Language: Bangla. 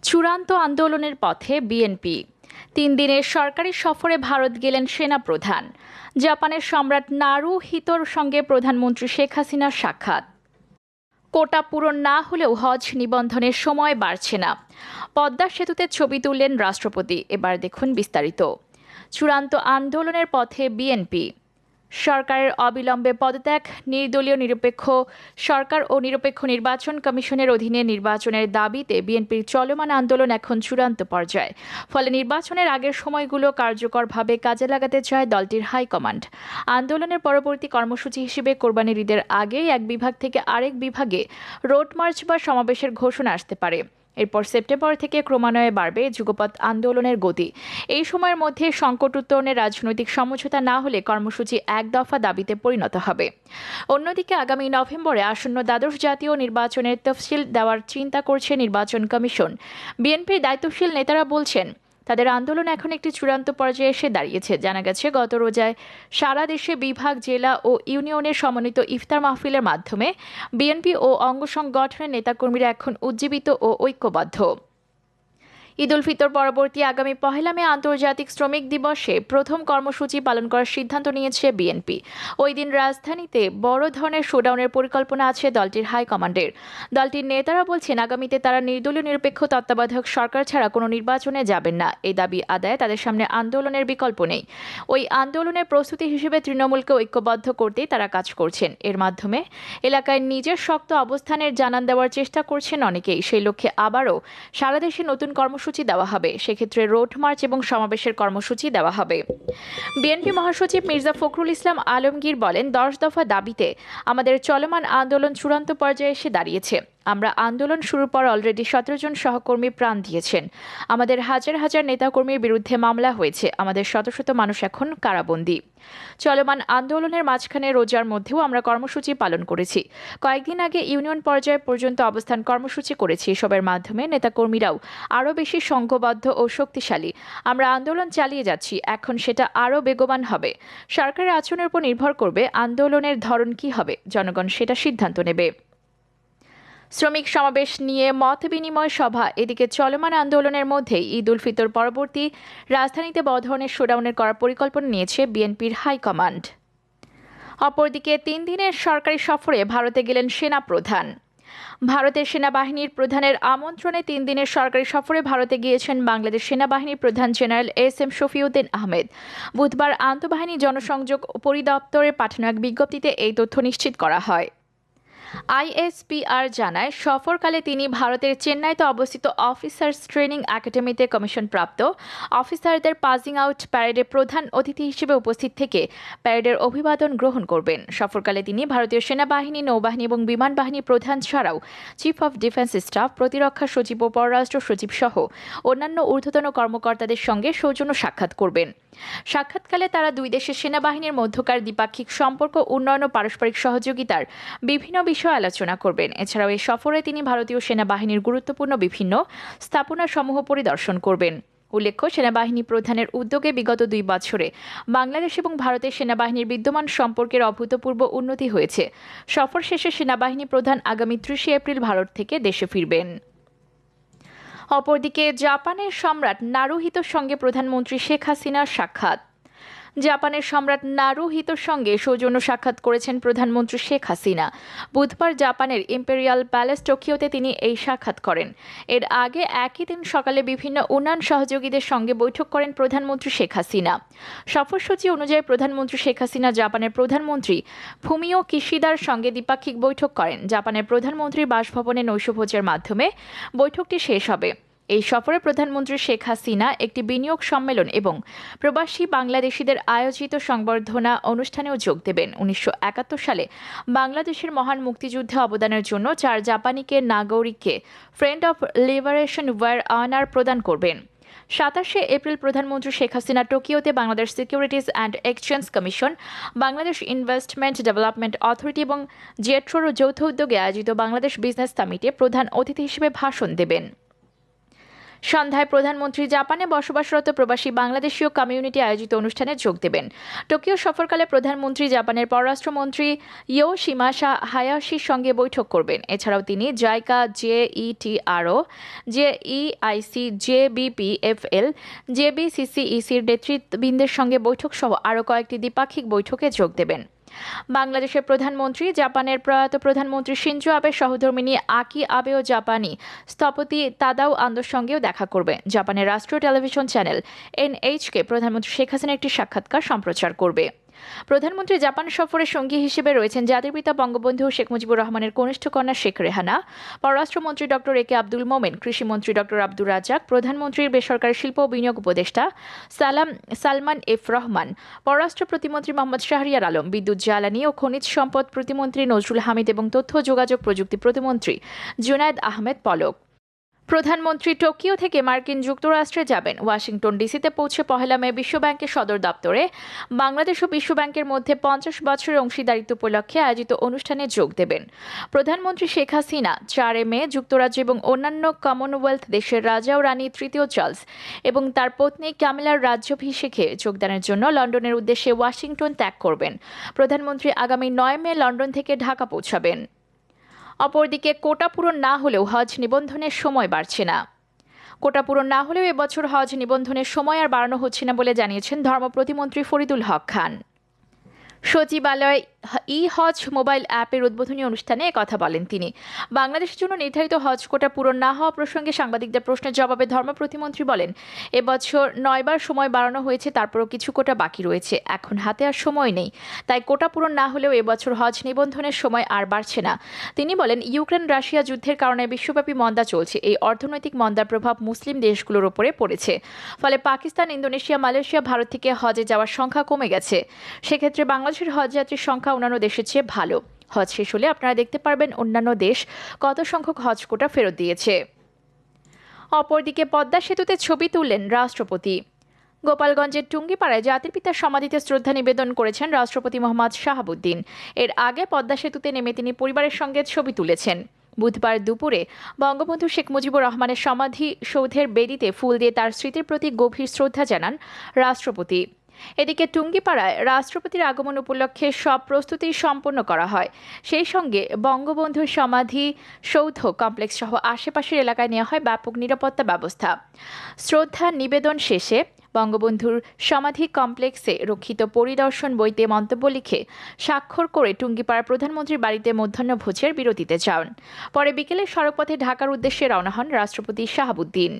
চূড়ান্ত আন্দোলনের পথে বিএনপি। ৩ দিনের সরকারি সফরে ভারত গেলেন সেনাপ্রধান। জাপানের সম্রাট নারুহিতোর সঙ্গে প্রধানমন্ত্রী শেখ হাসিনার সাক্ষাৎ। কোটা পূরণ না হলেও হজ নিবন্ধনের সময় বাড়ছে না। পদ্মা সেতুতে ছবি তুললেন রাষ্ট্রপতি। এবার দেখুন বিস্তারিত। চূড়ান্ত আন্দোলনের পথে বিএনপি। সরকারের অবিলম্বে পদত্যাগ, নির্দলীয় নিরপেক্ষ সরকার ও নিরপেক্ষ নির্বাচন কমিশনের অধীনে নির্বাচনের দাবিতে বিএনপির চলমান আন্দোলন এখন চূড়ান্ত পর্যায়ে। ফলে নির্বাচনের আগের সময়গুলো কার্যকরভাবে কাজে লাগাতে চায় দলটির হাইকমান্ড। আন্দোলনের পরবর্তী কর্মসূচি হিসেবে কোরবানির ঈদের আগেই এক বিভাগ থেকে আরেক বিভাগে রোড মার্চ বা সমাবেশের ঘোষণা আসতে পারে। এরপর সেপ্টেম্বর থেকে ক্রমান্বয়ে বাড়বে যুগপৎ আন্দোলনের গতি। এই সময়ের মধ্যে সংকট উত্তরণে রাজনৈতিক সমঝোতা না হলে কর্মসূচি এক দফা দাবিতে পরিণত হবে। অন্যদিকে আগামী নভেম্বরে আসন্ন দ্বাদশ জাতীয় নির্বাচনের তফসিল দেওয়ার চিন্তা করছে নির্বাচন কমিশন। বিএনপির দায়িত্বশীল নেতারা বলছেন, তাদের আন্দোলন এখন একটি চূড়ান্ত পর্যায়ে এসে দাঁড়িয়েছে। জানা গেছে, গত রোজায় সারা দেশে বিভাগ, জেলা ও ইউনিয়নের সমন্বিত ইফতার মাহফিলের মাধ্যমে বিএনপি ও অঙ্গ সংগঠনের নেতাকর্মীরা এখন উজ্জীবিত ও ঐক্যবদ্ধ। ঈদ উল ফিতর পরবর্তী আগামী 1 মে আন্তর্জাতিক শ্রমিক দিবসে প্রথম কর্মসূচি পালন করার সিদ্ধান্ত নিয়েছে বিএনপি। ওই দিন রাজধানীতে বড় ধরনের শোডাউনের পরিকল্পনা আছে দলটির হাইকমান্ডের। দলটির নেতারা বলছেন, আগামীতে তারা নির্দলীয় নিরপেক্ষ তত্ত্বাবধায়ক সরকার ছাড়া কোনো নির্বাচনে যাবেন না। এই দাবি আদায়ে তাদের সামনে আন্দোলনের বিকল্প নেই। ওই আন্দোলনের প্রস্তুতি হিসেবে তৃণমূলকে ঐক্যবদ্ধ করতেই তারা কাজ করছেন। এর মাধ্যমে এলাকায় নিজের শক্ত অবস্থানের জানান দেওয়ার চেষ্টা করছেন অনেকেই। সেই লক্ষ্যে আবারও সারা দেশে নতুন কর্মসূচি দেওয়া হবে। সেক্ষেত্রে রোড মার্চ এবং সমাবেশের কর্মসূচি দেওয়া হবে। বিএনপি মহাসচিব মির্জা ফখরুল ইসলাম আলমগীর বলেন, 10 দফা দাবিতে আমাদের চলমান আন্দোলন চূড়ান্ত পর্যায়ে এসে দাঁড়িয়েছে। আমরা আন্দোলন শুরুর পর অলরেডি 17 জন সহকর্মী প্রাণ দিয়েছেন। আমাদের হাজার হাজার নেতাকর্মীর বিরুদ্ধে মামলা হয়েছে। আমাদের শত শত মানুষ এখন কারাবন্দী। চলমান আন্দোলনের মাঝখানে রোজার মধ্যেও আমরা কর্মসূচি পালন করেছি। কয়েকদিন আগে ইউনিয়ন পর্যায় পর্যন্ত অবস্থান কর্মসূচি করেছি। এসবের মাধ্যমে নেতাকর্মীরাও আরও বেশি সংঘবদ্ধ ও শক্তিশালী। আমরা আন্দোলন চালিয়ে যাচ্ছি, এখন সেটা আরও বেগবান হবে। সরকারের আচরণের উপর নির্ভর করবে আন্দোলনের ধরন কী হবে। জনগণ সেটা সিদ্ধান্ত নেবে। শ্রমিক সমাবেশ নিয়ে মত বিনিময় সভা। এদিকে চলমান আন্দোলনের মধ্যেই ঈদ উল ফিতর পরবর্তী রাজধানীতে বড় ধরনের শোডাউনের করার পরিকল্পনা নিয়েছে বিএনপির হাইকমান্ড। অপরদিকে 3 দিনের সরকারি সফরে ভারতে গেলেন সেনাপ্রধান। ভারতের সেনাবাহিনীর প্রধানের আমন্ত্রণে 3 দিনের সরকারি সফরে ভারতে গিয়েছেন বাংলাদেশ সেনাবাহিনীর প্রধান জেনারেল এস.এম. শফিউদ্দিন আহমেদ। বুধবার আন্তঃবাহিনী জনসংযোগ পরিদপ্তরে পাঠানো এক বিজ্ঞপ্তিতে এই তথ্য নিশ্চিত করা হয়। আইএসপিআর জানায়, সফরকালে তিনি ভারতের চেন্নাইতে অবস্থিত অফিসার্স ট্রেনিং একাডেমিতে কমিশনপ্রাপ্ত অফিসারদের পাসিং আউট প্যারেডে প্রধান অতিথি হিসেবে উপস্থিত থেকে প্যারেডের অভিবাদন গ্রহণ করবেন। সফরকালে তিনি ভারতীয় সেনাবাহিনী, নৌবাহিনী এবং বিমান বাহিনী প্রধান ছাড়াও চিফ অফ ডিফেন্স স্টাফ, প্রতিরক্ষা সচিব ও পররাষ্ট্র সচিব সহ অন্যান্য ঊর্ধ্বতন কর্মকর্তাদের সঙ্গে সৌজন্য সাক্ষাৎ করবেন। সাক্ষাৎকালে তারা দুই দেশের সেনাবাহিনীর মধ্যকার দ্বিপাক্ষিক সম্পর্ক উন্নয়ন ও পারস্পরিক সহযোগিতার বিভিন্ন বিষয় আলোচনা করবেন। এছাড়াও এই সফরে তিনি ভারতীয় সেনাবাহিনীর গুরুত্বপূর্ণ বিভিন্ন স্থাপনাসমূহ পরিদর্শন করবেন। উল্লেখ্য, সেনাবাহিনী প্রধানের উদ্যোগে বিগত 2 বছরে বাংলাদেশ এবং ভারতের সেনাবাহিনীর বিদ্যমান সম্পর্কের অভূতপূর্ব উন্নতি হয়েছে। সফর শেষে সেনাবাহিনী প্রধান আগামী 30 এপ্রিল ভারত থেকে দেশে ফিরবেন। অপরদিকে জাপানের সম্রাট নারুহিতোর সঙ্গে প্রধানমন্ত্রী শেখ হাসিনার সাক্ষাৎ। জাপানের সম্রাট নারুহিতোর সঙ্গে সৌজন্য সাক্ষাৎ করেছেন প্রধানমন্ত্রী শেখ হাসিনা। বুধবার জাপানের ইম্পেরিয়াল প্যালেস টোকিওতে তিনি এই সাক্ষাৎ করেন। এর আগে একই দিন সকালে বিভিন্ন উন্নয়ন সহযোগীদের সঙ্গে বৈঠক করেন প্রধানমন্ত্রী শেখ হাসিনা। সফরসূচি অনুযায়ী প্রধানমন্ত্রী শেখ হাসিনা জাপানের প্রধানমন্ত্রী ফুমিও কিশিদার সঙ্গে দ্বিপাক্ষিক বৈঠক করেন। জাপানের প্রধানমন্ত্রীর বাসভবনে নৈশভোজের মাধ্যমে বৈঠকটি শেষ হবে। এই সফরে প্রধানমন্ত্রী শেখ হাসিনা একটি বিনিয়োগ সম্মেলন এবং প্রবাসী বাংলাদেশিদের আয়োজিত সংবর্ধনা অনুষ্ঠানেও যোগ দেবেন। 1971 সালে বাংলাদেশের মহান মুক্তিযুদ্ধে অবদানের জন্য 4 জাপানিকে নাগরিককে friend of liberation war honour প্রদান করবেন। 27 এপ্রিল প্রধানমন্ত্রী শেখ হাসিনা টোকিওতে Bangladesh securities and exchange commission, Bangladesh investment development authority এবং জেট্রোর যৌথ উদ্যোগে আয়োজিত বাংলাদেশ বিজনেস সামিটে প্রধান অতিথি হিসেবে ভাষণ দেবেন। সন্ধ্যায় প্রধানমন্ত্রী জাপানে বসবাসরত প্রবাসী বাংলাদেশীয় কমিউনিটি আয়োজিত অনুষ্ঠানে যোগ দেবেন। টোকিও সফরকালে প্রধানমন্ত্রী জাপানের পররাষ্ট্রমন্ত্রী ইয়োশিমাসা হায়াশির সঙ্গে বৈঠক করবেন। এছাড়াও তিনি জাইকা, জেইটিআরও, জেইআইসি, জেবিপিএফএল, জেবিসিসিইসির নেতৃবৃন্দের সঙ্গে বৈঠক সহ আরও কয়েকটি দ্বিপাক্ষিক বৈঠকে যোগ দেবেন। বাংলাদেশের প্রধানমন্ত্রী জাপানের প্রয়াত প্রধানমন্ত্রী শিনজো আবের সহধর্মিণী আকি আবে ও জাপানি স্থপতি তাদাও আন্দোর সঙ্গেও দেখা করবে। জাপানের রাষ্ট্রীয় টেলিভিশন চ্যানেল এনএইচকে প্রধানমন্ত্রী শেখ হাসিনা একটি সাক্ষাৎকার সম্প্রচার করবে। প্রধানমন্ত্রী জাপান সফরের সঙ্গী হিসেবে রয়েছেন জাতির পিতা বঙ্গবন্ধু শেখ মুজিবুর রহমানের কনিষ্ঠ কন্যা শেখ রেহানা, পররাষ্ট্রমন্ত্রী ডক্টর এ কে আব্দুল মোমেন, কৃষিমন্ত্রী ডক্টর আব্দুর রাজ্জাক, প্রধানমন্ত্রীর বেসরকারি শিল্প ও বিনিয়োগ উপদেষ্টা সালমান এফ রহমান, পররাষ্ট্র প্রতিমন্ত্রী মোহাম্মদ শাহরিয়ার আলম, বিদ্যুৎ, জ্বালানি ও খনিজ সম্পদ প্রতিমন্ত্রী নজরুল হামিদ এবং তথ্য যোগাযোগ প্রযুক্তি প্রতিমন্ত্রী জুনায়েদ আহমেদ পলক। প্রধানমন্ত্রী টোকিও থেকে মার্কিন যুক্তরাষ্ট্রে যাবেন। ওয়াশিংটন ডিসিতে পৌঁছে পহেলা মে বিশ্বব্যাংকের সদর দপ্তরে বাংলাদেশ ও বিশ্বব্যাংকের মধ্যে 50 বছরের অংশীদারিত্ব উপলক্ষে আয়োজিত অনুষ্ঠানে যোগ দেবেন। প্রধানমন্ত্রী শেখ হাসিনা 4 মে যুক্তরাজ্য এবং অন্যান্য কমনওয়েলথ দেশের রাজা ও রানী তৃতীয় চার্লস এবং তার পত্নী ক্যামিলার রাজ্যাভিষেকে যোগদানের জন্য লন্ডনের উদ্দেশ্যে ওয়াশিংটন ত্যাগ করবেন। প্রধানমন্ত্রী আগামী 9 মে লন্ডন থেকে ঢাকা পৌঁছাবেন। অপরদিকে কোটা পূরণ না হলেও হজ নিবন্ধনের সময় বাড়ছে না। কোটা পূরণ না হলেও এবছর হজ নিবন্ধনের সময় আর বাড়ানো হচ্ছে না বলে জানিয়েছেন ধর্ম প্রতিমন্ত্রী ফরিদুল হক খান। সচিবালয় হজ মোবাইল অ্যাপের উদ্বোধনী অনুষ্ঠানে কথা বলেন তিনি। বাংলাদেশের জন্য নির্ধারিত হজ কোটা পূরণ না হওয়া প্রসঙ্গে সাংবাদিকদের প্রশ্নের জবাবে ধর্ম প্রতিমন্ত্রী বলেন, এবছর 9 বার সময় বাড়ানো হয়েছে, তারপরও কিছু কোটা বাকি রয়েছে, এখন হাতে আর সময় নেই। তাই কোটা পূরণ না হলেও এবছর হজ নিবন্ধনের সময় আর বাড়ছে না। তিনি বলেন, ইউক্রেন রাশিয়া যুদ্ধের কারণে বিশ্বব্যাপী মন্দা চলছে। এই অর্থনৈতিক মন্দার প্রভাব মুসলিম দেশগুলোর উপরে পড়েছে। ফলে পাকিস্তান, ইন্দোনেশিয়া, মালয়েশিয়া, ভারত থেকে হজে যাওয়ার সংখ্যা কমে গেছে। সেক্ষেত্রে বাংলাদেশের হজযাত্রীর সংখ্যা অন্যান্য দেশের চেয়ে ভালো। হজ শেষ হলে আপনারা দেখতে পারবেন অন্যান্য দেশ কত সংখ্যক হজ কোটা ফেরত দিয়েছে। অপরদিকে পদ্মা সেতুতে ছবি তুললেন রাষ্ট্রপতি। গোপালগঞ্জের টুঙ্গিপাড়ায় জাতির পিতার সমাধিতে শ্রদ্ধা নিবেদন করেছেন রাষ্ট্রপতি মোহাম্মদ শাহাবুদ্দিন। এর আগে পদ্মা সেতুতে নেমে তিনি পরিবারের সঙ্গে ছবি তুলেছেন। বুধবার দুপুরে বঙ্গবন্ধু শেখ মুজিবুর রহমানের সমাধি সৌধের বেদিতে ফুল দিয়ে তার স্মৃতির প্রতি গভীর শ্রদ্ধা জানান রাষ্ট্রপতি। এদিকে টুঙ্গিপাড়ায় রাষ্ট্রপতির আগমন উপলক্ষে সব প্রস্তুতি সম্পন্ন করা হয়। সেই সঙ্গে বঙ্গবন্ধুর সমাধি সৌধ কমপ্লেক্স সহ আশেপাশের এলাকায় নেওয়া হয় ব্যাপক নিরাপত্তা ব্যবস্থা। শ্রদ্ধা নিবেদন শেষে বঙ্গবন্ধুর সমাধি কমপ্লেক্সে রক্ষিত পরিদর্শন বইতে মন্তব্য লিখে স্বাক্ষর করে টুঙ্গিপাড়া প্রধানমন্ত্রীর বাড়িতে মধ্যাহ্নভোজের বিরতিতে যান। পরে বিকেলে সড়কপথে ঢাকার উদ্দেশ্যে রওনা হন রাষ্ট্রপতি শাহাবুদ্দিন।